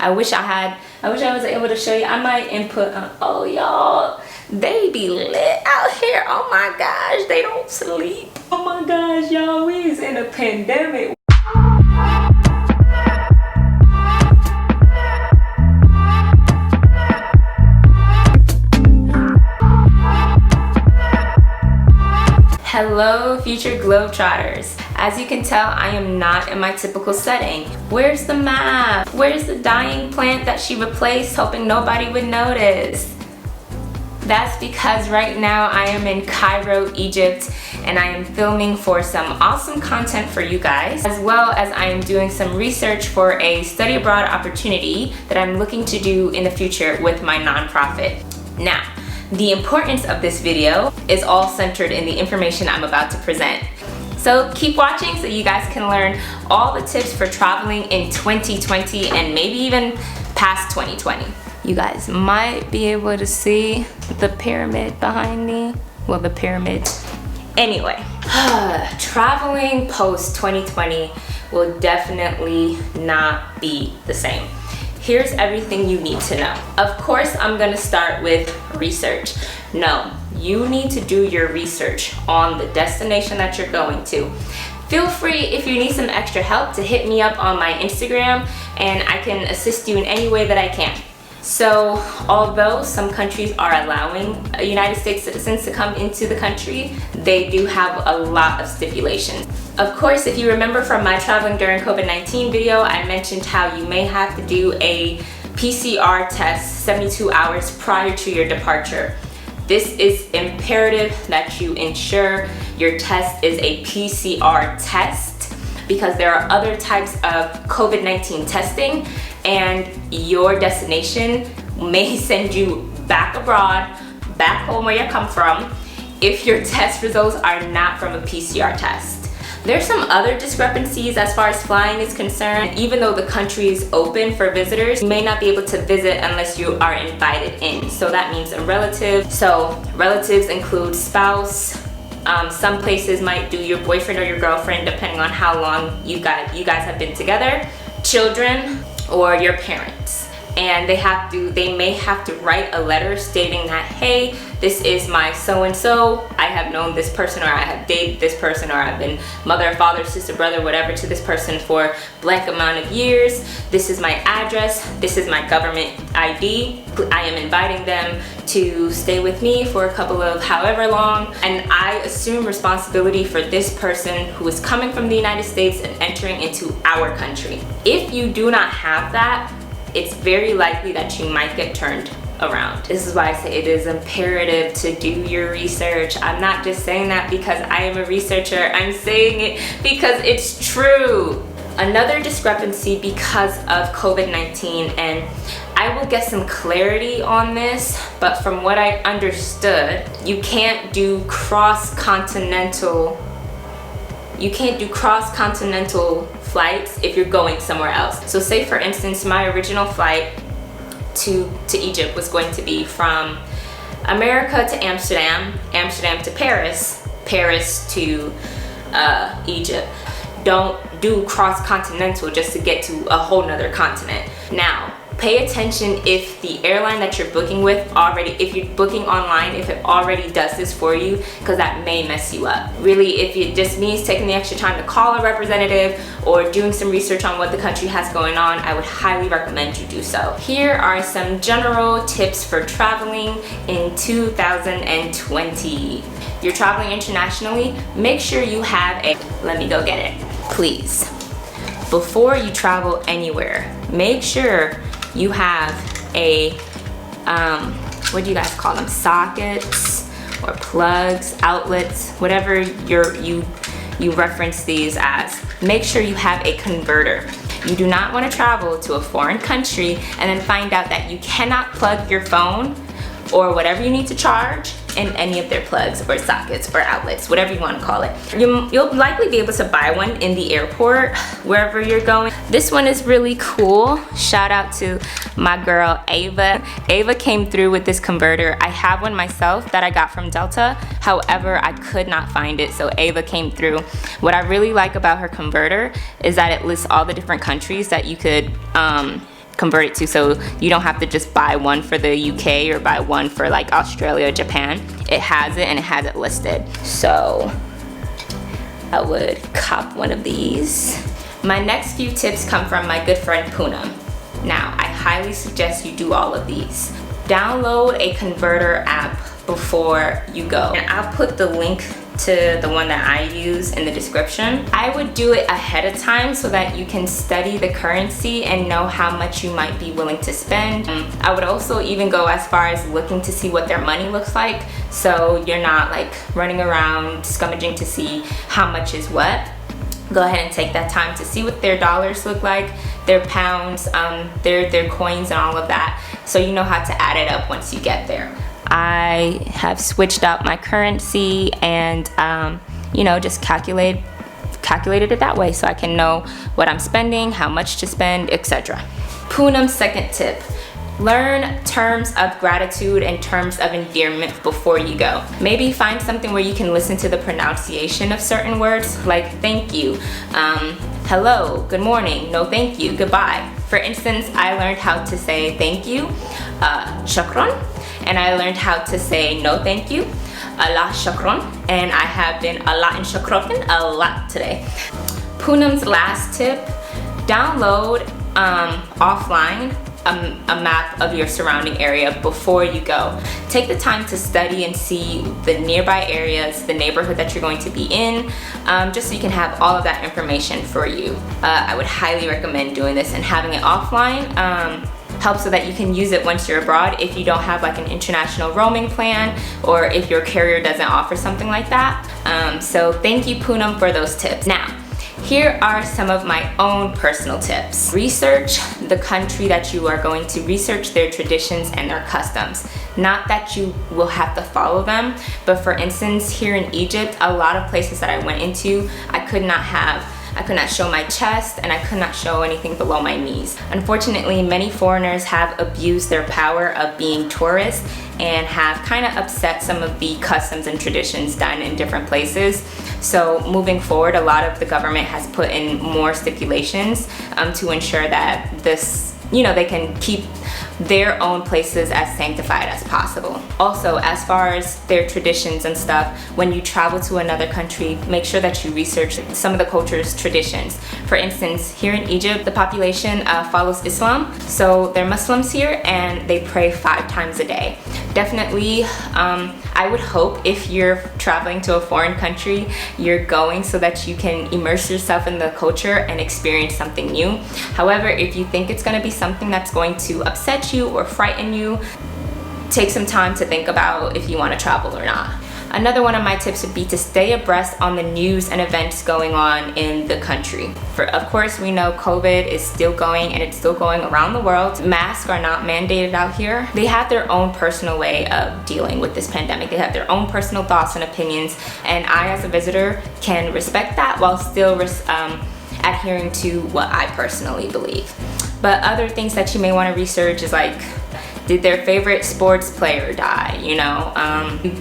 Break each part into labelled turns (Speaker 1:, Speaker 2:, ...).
Speaker 1: I wish I was able to show you. I might input oh y'all, they be lit out here. Oh my gosh, they don't sleep. Oh my gosh, y'all, we is in a pandemic. Hello, future Globetrotters. As you can tell, I am not in my typical setting. Where's the map? Where's the dying plant that she replaced, hoping nobody would notice? That's because right now I am in Cairo, Egypt, and I am filming for some awesome content for you guys, as well as I am doing some research for a study abroad opportunity that I'm looking to do in the future with my nonprofit. Now, the importance of this video is all centered in the information I'm about to present. So keep watching so you guys can learn all the tips for traveling in 2020 and maybe even past 2020. You guys might be able to see the pyramid behind me. Well, the pyramid. Anyway, traveling post 2020 will definitely not be the same. Here's everything you need to know. Of course, I'm gonna start with research. No, you need to do your research on the destination that you're going to. Feel free, if you need some extra help, to hit me up on my Instagram and I can assist you in any way that I can. So, although some countries are allowing United States citizens to come into the country, they do have a lot of stipulations. Of course, if you remember from my traveling during COVID-19 video, I mentioned how you may have to do a PCR test 72 hours prior to your departure. This is imperative that you ensure your test is a PCR test, because there are other types of COVID-19 testing and your destination may send you back abroad, back home where you come from, if your test results are not from a PCR test. There's some other discrepancies as far as flying is concerned. Even though the country is open for visitors, you may not be able to visit unless you are invited in. So that means a relative. So relatives include spouse. Some places might do your boyfriend or your girlfriend, depending on how long you guys have been together. Children or your parents. And they may have to write a letter stating that, hey, this is my so-and-so, I have known this person, or I have dated this person, or I've been mother, father, sister, brother, whatever to this person for blank amount of years. This is my address, this is my government ID. I am inviting them to stay with me for a couple of however long, and I assume responsibility for this person who is coming from the United States and entering into our country. If you do not have that, it's very likely that you might get turned around. This is why I say it is imperative to do your research. I'm not just saying that because I am a researcher, I'm saying it because it's true. Another discrepancy because of COVID-19, and I will get some clarity on this, but from what I understood, you can't do cross-continental flights if you're going somewhere else. So say for instance, my original flight to Egypt was going to be from America to Amsterdam, Amsterdam to Paris, Paris to Egypt. Don't do cross-continental just to get to a whole nother continent. Now, pay attention if the airline that you're booking with if you're booking online, if it already does this for you, because that may mess you up. Really, if it just means taking the extra time to call a representative or doing some research on what the country has going on, I would highly recommend you do so. Here are some general tips for traveling in 2020. You're traveling internationally, make sure you have let me go get it, please. Before you travel anywhere, make sure you have a, what do you guys call them? Sockets or plugs, outlets, whatever you reference these as. Make sure you have a converter. You do not want to travel to a foreign country and then find out that you cannot plug your phone or whatever you need to charge in any of their plugs or sockets or outlets, whatever you want to call it. You'll likely be able to buy one in the airport, wherever you're going. This one is really cool. Shout out to my girl Ava. Ava came through with this converter. I have one myself that I got from Delta. However, I could not find it, so Ava came through. What I really like about her converter is that it lists all the different countries that you could convert it to, so you don't have to just buy one for the UK or buy one for like Australia, Japan. It has it and it has it listed. So I would cop one of these. My next few tips come from my good friend Poonam. Now, I highly suggest you do all of these. Download a converter app before you go. And I'll put the link to the one that I use in the description. I would do it ahead of time so that you can study the currency and know how much you might be willing to spend. I would also even go as far as looking to see what their money looks like, so you're not like running around scummaging to see how much is what. Go ahead and take that time to see what their dollars look like, their pounds, their coins and all of that, so you know how to add it up once you get there. I have switched out my currency and you know, just calculated it that way so I can know what I'm spending, how much to spend, etc. Poonam's second tip: learn terms of gratitude and terms of endearment before you go. Maybe find something where you can listen to the pronunciation of certain words, like thank you, hello, good morning, no thank you, goodbye. For instance, I learned how to say thank you, shukran, and I learned how to say no thank you, Allah shukran, and I have been Allah in shukran a lot today. Poonam's last tip: download offline a map of your surrounding area before you go. Take the time to study and see the nearby areas, the neighborhood that you're going to be in, just so you can have all of that information for you. I would highly recommend doing this, and having it offline helps so that you can use it once you're abroad if you don't have like an international roaming plan, or if your carrier doesn't offer something like that. So thank you, Poonam, for those tips. Now, here are some of my own personal tips. Research the country that you are going to, research their traditions and their customs. Not that you will have to follow them, but for instance, here in Egypt, a lot of places that I went into, I could not show my chest and I could not show anything below my knees. Unfortunately, many foreigners have abused their power of being tourists and have kind of upset some of the customs and traditions done in different places. So moving forward, a lot of the government has put in more stipulations to ensure that this, you know, they can keep their own places as sanctified as possible. Also, as far as their traditions and stuff, when you travel to another country, make sure that you research some of the culture's traditions. For instance, here in Egypt, the population follows Islam, so they're Muslims here and they pray 5 times a day. Definitely, I would hope if you're traveling to a foreign country, you're going so that you can immerse yourself in the culture and experience something new. However, if you think it's going to be something that's going to upset you or frighten you, take some time to think about if you want to travel or not. Another one of my tips would be to stay abreast on the news and events going on in the country. Of course, we know COVID is still going and it's still going around the world. Masks are not mandated out here. They have their own personal way of dealing with this pandemic. They have their own personal thoughts and opinions, and I as a visitor can respect that while still adhering to what I personally believe. But other things that you may want to research is like, did their favorite sports player die? You know,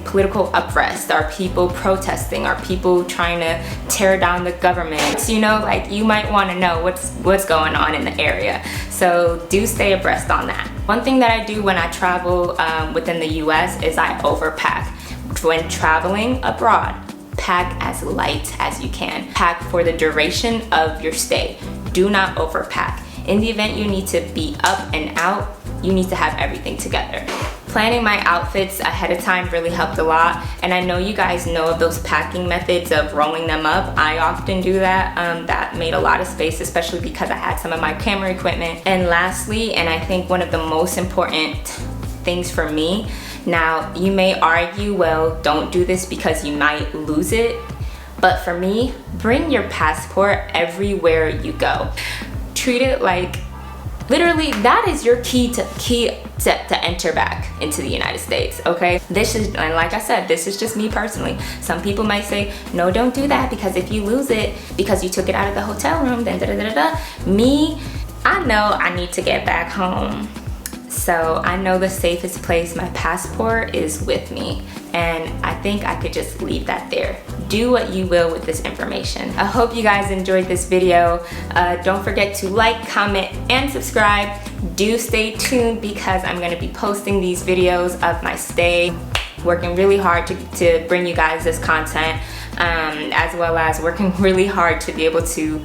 Speaker 1: political unrest. Are people protesting? Are people trying to tear down the government? You know, like you might want to know what's going on in the area. So do stay abreast on that. One thing that I do when I travel within the US is I overpack. When traveling abroad, pack as light as you can. Pack for the duration of your stay. Do not overpack. In the event you need to be up and out, you need to have everything together. Planning my outfits ahead of time really helped a lot, and I know you guys know of those packing methods of rolling them up. I often do that. That made a lot of space, especially because I had some of my camera equipment. And lastly, and I think one of the most important things for me, now you may argue, well, don't do this because you might lose it, but for me, bring your passport everywhere you go. Treat it like, literally, that is your key to enter back into the United States, okay? This is, and like I said, this is just me personally. Some people might say, no, don't do that, because if you lose it because you took it out of the hotel room, then da-da-da-da-da. Me, I know I need to get back home. So I know the safest place, my passport, is with me. And I think I could just leave that there. do what you will with this information. I hope you guys enjoyed this video. Don't forget to like, comment, and subscribe. Do stay tuned because I'm going to be posting these videos of my stay, working really hard to bring you guys this content, as well as working really hard to be able to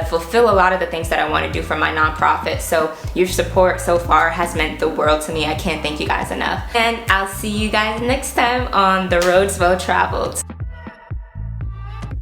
Speaker 1: fulfill a lot of the things that I want to do for my nonprofit. So your support so far has meant the world to me. I can't thank you guys enough. And I'll see you guys next time on The Roads Well Traveled.